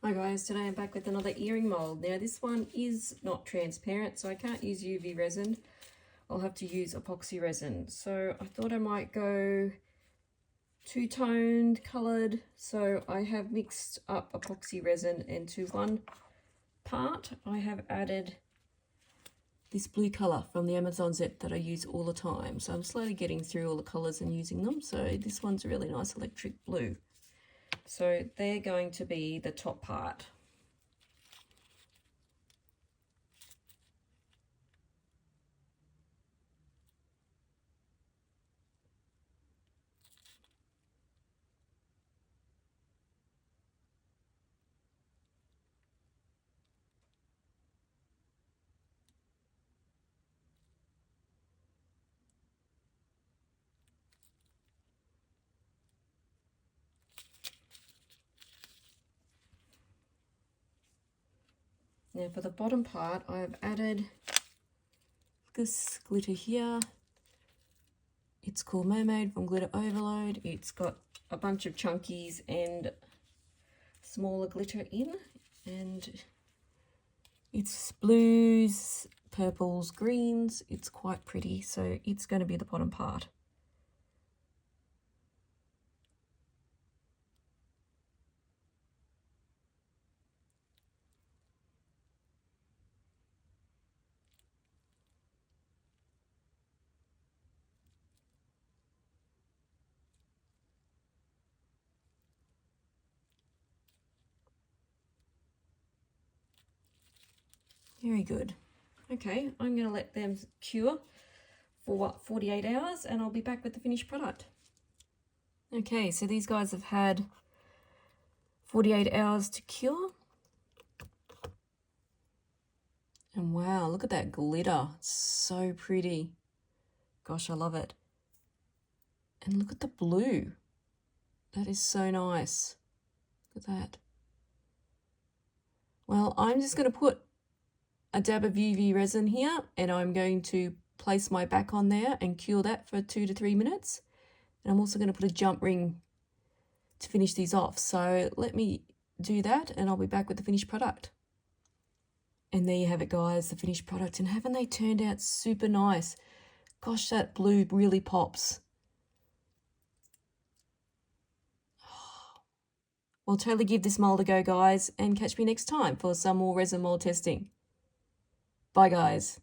Hi guys, today I'm back with another earring mould. Now this one is not transparent, so I can't use UV resin. I'll have to use epoxy resin. So I thought I might go two-toned coloured. So I have mixed up epoxy resin into one part. I have added this blue colour from the Amazon set that I use all the time. So I'm slowly getting through all the colours and using them. So this one's a really nice electric blue. So they're going to be the top part. Now for the bottom part, I've added this glitter here. It's called Mermaid from Glitter Overload. It's got a bunch of chunkies and smaller glitter in, and it's blues, purples, greens. It's quite pretty, so it's going to be the bottom part. Very good. Okay, I'm going to let them cure for what, 48 hours, and I'll be back with the finished product. Okay, so these guys have had 48 hours to cure. And wow, look at that glitter. It's so pretty. Gosh, I love it. And look at the blue. That is so nice. Look at that. Well, I'm just going to put a dab of UV resin here, and I'm going to place my back on there and cure that for 2 to 3 minutes. And I'm also going to put a jump ring to finish these off. So let me do that, and I'll be back with the finished product. And there you have it, guys, the finished product. And haven't they turned out super nice? Gosh, that blue really pops. Well, totally give this mould a go, guys, and catch me next time for some more resin mould testing. Bye, guys.